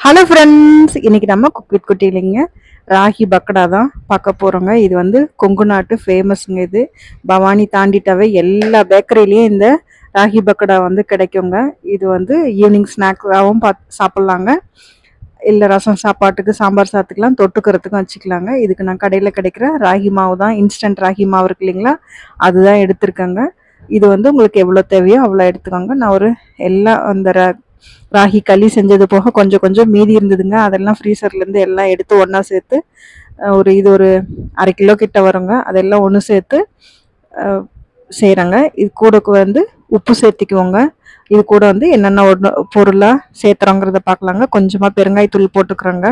Hello friends, இன்னைக்கு நம்ம cook with குட்டிலிங்க ragi pakoda தான் பார்க்க போகிறோங்க. இது வந்து கொங்கு நாட்டு ஃபேமஸுங்க. இது பவானி தாண்டிட்டாவே எல்லா பேக்கரியிலையும் இந்த ராகி பக்கடா வந்து கிடைக்குங்க. இது வந்து ஈவினிங் ஸ்நாக்ஸாகவும் சாப்பிட்லாங்க. இல்லை ரசம் சாப்பாட்டுக்கு, சாம்பார் சாத்துக்கெலாம் தொட்டுக்கிறதுக்கும் வச்சுக்கலாங்க. இதுக்கு நான் கடையில் கிடைக்கிற ராகி மாவு தான், இன்ஸ்டன்ட் ராகி மாவு இருக்கு இல்லைங்களா, அதுதான் எடுத்திருக்கேங்க. இது வந்து உங்களுக்கு எவ்வளோ தேவையோ அவ்வளோ எடுத்துக்கோங்க. நான் ஒரு எல்லாம் அந்த ராகி களி செஞ்சது போக கொஞ்சம் கொஞ்சம் மீதி இருந்ததுங்க. அதெல்லாம் ஃப்ரீசர்லேருந்து எல்லாம் எடுத்து ஒன்றா சேர்த்து இது ஒரு 1/2 கிலோ கிட்ட வருங்க. அதெல்லாம் ஒன்று சேர்த்து செய்கிறேங்க. இது கூட வந்து உப்பு சேர்த்திக்குவோங்க. இது கூட வந்து என்னென்ன பொருளாக சேர்த்துறோங்கிறத பார்க்கலாங்க. கொஞ்சமாக பெருங்காயத்தூள் போட்டுக்கிறோங்க.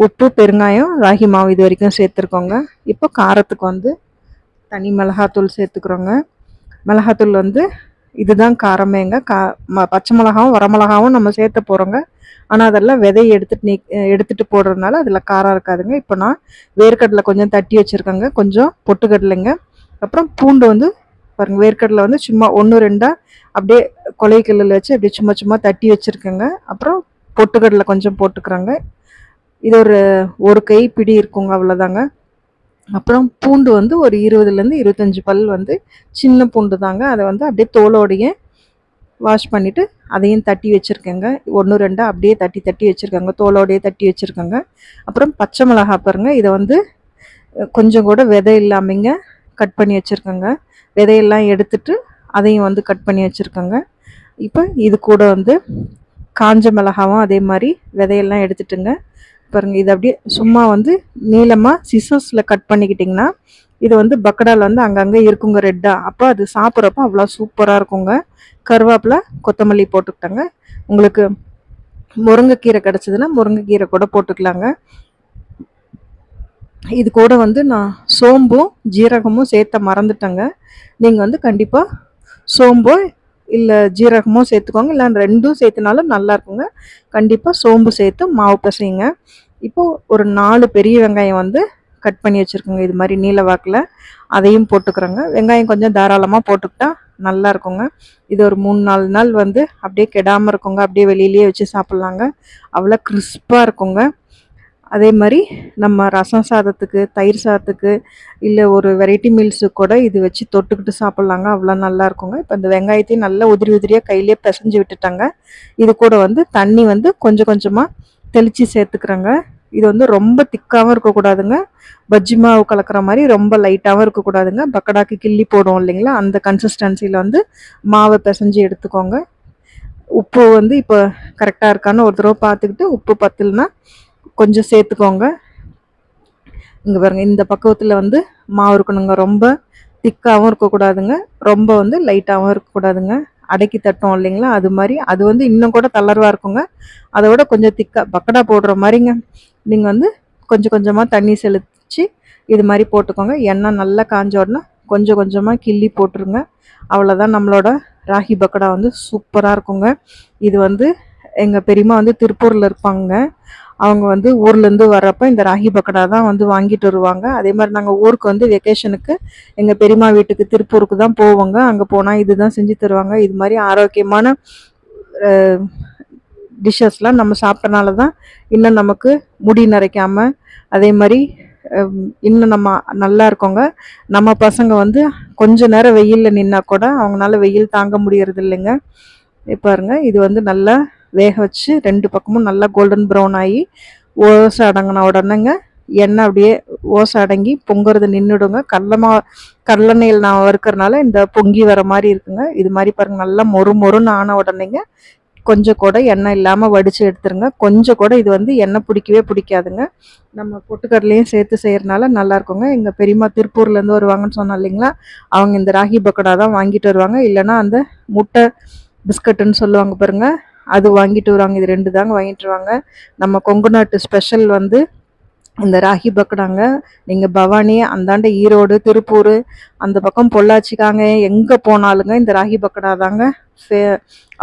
உப்பு, பெருங்காயம், ராகி மாவு இது வரைக்கும் சேர்த்துருக்கோங்க. இப்போ காரத்துக்கு வந்து தனி மிளகாத்தூள் சேர்த்துக்கிறோங்க. மிளகாத்தூள் வந்து இதுதான் காரமேங்க. பச்சை மிளகாவும் வரமிளகாவும் நம்ம சேர்த்த போகிறோங்க. ஆனால் அதெல்லாம் விதையை எடுத்துட்டு போடுறதுனால அதில் காரம் இருக்காதுங்க. இப்போ நான் வேர்க்கடலை கொஞ்சம் தட்டி வச்சுருக்கேங்க, கொஞ்சம் பொட்டுக்கடலைங்க. அப்புறம் பூண்டு வந்து பாருங்கள், வேர்க்கடலை வந்து சும்மா 1-2 அப்படியே கொலைக்கல்லில் வச்சு அப்படியே சும்மா சும்மா தட்டி வச்சுருக்கேங்க. அப்புறம் பொட்டுக்கடலை கொஞ்சம் போட்டுக்கிறேங்க. இது ஒரு கை பிடி இருக்குங்க, அவ்வளோதாங்க. அப்புறம் பூண்டு வந்து ஒரு 20-25 பல் வந்து சின்ன பூண்டு தாங்க. அதை வந்து அப்படியே தோலோடையே வாஷ் பண்ணிவிட்டு அதையும் தட்டி வச்சுருக்கேங்க. 1-2 அப்படியே தட்டி வச்சுருக்கேங்க, தோலோடையே தட்டி வச்சுருக்கேங்க. அப்புறம் பச்சை மிளகா பாருங்கள், இதை வந்து கொஞ்சம் கூட விதை இல்லாமங்க கட் பண்ணி வச்சுருக்கேங்க. விதையெல்லாம் எடுத்துட்டு அதையும் வந்து கட் பண்ணி வச்சுருக்கேங்க. இப்போ இது கூட வந்து காஞ்ச மிளகாவும் அதே மாதிரி விதையெல்லாம் எடுத்துட்டுங்க. பாருங்கள், இது அப்படியே சும்மா வந்து நீளமாக சிசர்ஸில் கட் பண்ணிக்கிட்டிங்கன்னா இது வந்து பக்கடாவில் வந்து அங்கங்கே இருக்குங்க ரெட்டாக. அப்போ அது சாப்பிட்றப்ப அவ்வளோ சூப்பராக இருக்குங்க. கருவேப்பிலை, கொத்தமல்லி போட்டுக்கிட்டாங்க. உங்களுக்கு முருங்கைக்கீரை கிடச்சிதுன்னா முருங்கைக்கீரை கூட போட்டுக்கலாங்க. இது கூட வந்து நான் சோம்பும் ஜீரகமும் சேர்த்த மறந்துட்டேங்க. நீங்கள் வந்து கண்டிப்பாக சோம்போ இல்லை ஜீரகமும் சேர்த்துக்கோங்க, இல்லை 2ம் சேர்த்துனாலும் நல்லா இருக்குங்க. கண்டிப்பாக சோம்பு சேர்த்து மாவு பிசையுங்க. இப்போது ஒரு 4 பெரிய வெங்காயம் வந்து கட் பண்ணி வச்சுருக்கோங்க, இது மாதிரி நீல வாக்கில். அதையும் போட்டுக்கிறோங்க. வெங்காயம் கொஞ்சம் தாராளமாக போட்டுக்கிட்டா நல்லா இருக்குங்க. இது ஒரு 3-4 நாள் வந்து அப்படியே கெடாமல் இருக்குங்க. அப்படியே வெளியிலேயே வச்சு சாப்பிட்லாங்க, அவ்வளோ கிறிஸ்பாக இருக்குங்க. அதே மாதிரி நம்ம ரசம் சாதத்துக்கு, தயிர் சாதத்துக்கு, இல்லை ஒரு வெரைட்டி மீல்ஸுக்கு கூட இது வச்சு தொட்டுக்கிட்டு சாப்பிட்லாங்க, அவ்வளோ நல்லா இருக்குங்க. இப்போ இந்த வெங்காயத்தையும் நல்லா உதிரியாக கையிலே பிசைஞ்சு விட்டுட்டாங்க. இது கூட வந்து தண்ணி வந்து கொஞ்சம் கொஞ்சமாக தெளித்து சேர்த்துக்கிறேங்க. இது வந்து ரொம்ப திக்காகவும் இருக்கக்கூடாதுங்க, பஜ்ஜி மாவு கலக்கிற மாதிரி ரொம்ப லைட்டாகவும் இருக்கக்கூடாதுங்க. பக்கடாக்கு கிள்ளி போடுவோம் இல்லைங்களா, அந்த கன்சிஸ்டன்சியில் வந்து மாவை பிசைஞ்சு எடுத்துக்கோங்க. உப்பு வந்து இப்போ கரெக்டாக இருக்கான்னு ஒரு தடவை பார்த்துக்கிட்டு, உப்பு பத்தலைன்னா கொஞ்சம் சேர்த்துக்கோங்க. இங்கே பாருங்கள், இந்த பக்குவத்தில் வந்து மாவு இருக்கணுங்க. ரொம்ப திக்காகவும் இருக்கக்கூடாதுங்க, ரொம்ப வந்து லைட்டாகவும் இருக்கக்கூடாதுங்க. அடக்கி தட்டோம் இல்லைங்களா, அது மாதிரி. அது வந்து இன்னும் கூட தளர்வாக இருக்குங்க. அதை விட கொஞ்சம் திக்காக பக்கடா போடுற மாதிரிங்க. நீங்கள் வந்து கொஞ்சம் கொஞ்சமாக தண்ணி செலுத்தி இது மாதிரி போட்டுக்கோங்க. எண்ணெய் நல்லா காஞ்ச உடனே கொஞ்சம் கொஞ்சமாக கிள்ளி போட்டுருங்க. அவ்வளோதான், நம்மளோட ராகி பக்கடா வந்து சூப்பராக இருக்குங்க. இது வந்து எங்கள் பெரியம்மா வந்து திருப்பூரில் இருப்பாங்க. அவங்க வந்து ஊர்லேருந்து வர்றப்போ இந்த ராகி பக்கடா தான் வந்து வாங்கிட்டு வருவாங்க. அதே மாதிரி நாங்கள் ஊருக்கு வந்து வெக்கேஷனுக்கு எங்கள் பெரியம்மா வீட்டுக்கு திருப்பூருக்கு தான் போவோங்க. அங்கே போனால் இது தான் செஞ்சு தருவாங்க. இது மாதிரி ஆரோக்கியமான டிஷ்ஷஸ்லாம் நம்ம சாப்பிட்டனால தான் இன்னும் நமக்கு முடி நரைக்காமல், அதே மாதிரி இன்னும் நம்ம நல்லா இருக்கோங்க. நம்ம பசங்க வந்து கொஞ்ச நேரம் வெயிலில் நின்னா கூட அவங்களால வெயில் தாங்க முடியறது இல்லைங்க. பாருங்க, இது வந்து நல்லா வேக வச்சு 2 பக்கமும் நல்லா கோல்டன் ப்ரௌன் ஆகி ஓசை அடங்கின உடனேங்க எண்ணெய் அப்படியே ஓசை அடங்கி பொங்குறது நின்றுடுங்க. கடலெண்ணெயில் நான் வறுக்கிறனால இந்த பொங்கி வர மாதிரி இருக்குங்க. இது மாதிரி பாருங்கள், நல்லா மொறுன்னு ஆன உடனேங்க கொஞ்சம் கூட எண்ணெய் இல்லாமல் வடித்து எடுத்துருங்க. கொஞ்சம் கூட இது வந்து எண்ணெய் பிடிக்காதுங்க. நம்ம பொட்டுக்கடலையும் சேர்த்து செய்கிறனால நல்லா இருக்குங்க. எங்கள் பெரியம்மா திருப்பூர்லேருந்து வருவாங்கன்னு சொன்னோம் இல்லைங்களா, அவங்க இந்த ராகி பக்கடா தான் வாங்கிட்டு வருவாங்க. இல்லைன்னா அந்த முட்டை பிஸ்கட்டுன்னு சொல்லுவாங்க பாருங்கள், அது வாங்கிட்டு வருவாங்க. இது 2 தாங்க வாங்கிட்டு வருவாங்க. நம்ம கொங்கு நாட்டு ஸ்பெஷல் வந்து இந்த ராகி பக்கடாங்க. நீங்கள் பவானி, அந்தாண்ட ஈரோடு, திருப்பூர், அந்த பக்கம் பொள்ளாச்சிக்காங்க எங்கே போனாலுங்க இந்த ராகி பக்கடா தாங்க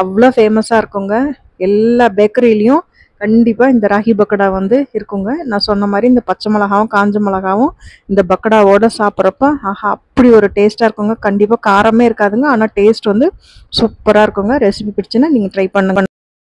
அவ்வளோ ஃபேமஸாக இருக்குங்க. எல்லா பேக்கரியிலையும் கண்டிப்பாக இந்த ராகி பக்கடா வந்து இருக்குங்க. நான் சொன்ன மாதிரி இந்த பச்சை மிளகாவும் காஞ்ச மிளகாவும் இந்த பக்கடாவோடு சாப்பிட்றப்ப ஆஹா, அப்படி ஒரு டேஸ்ட்டாக இருக்குங்க. கண்டிப்பாக காரமே இருக்காதுங்க, ஆனால் டேஸ்ட் வந்து சூப்பராக இருக்குங்க. ரெசிபி பிடிச்சுன்னா நீங்கள் ட்ரை பண்ணுங்க.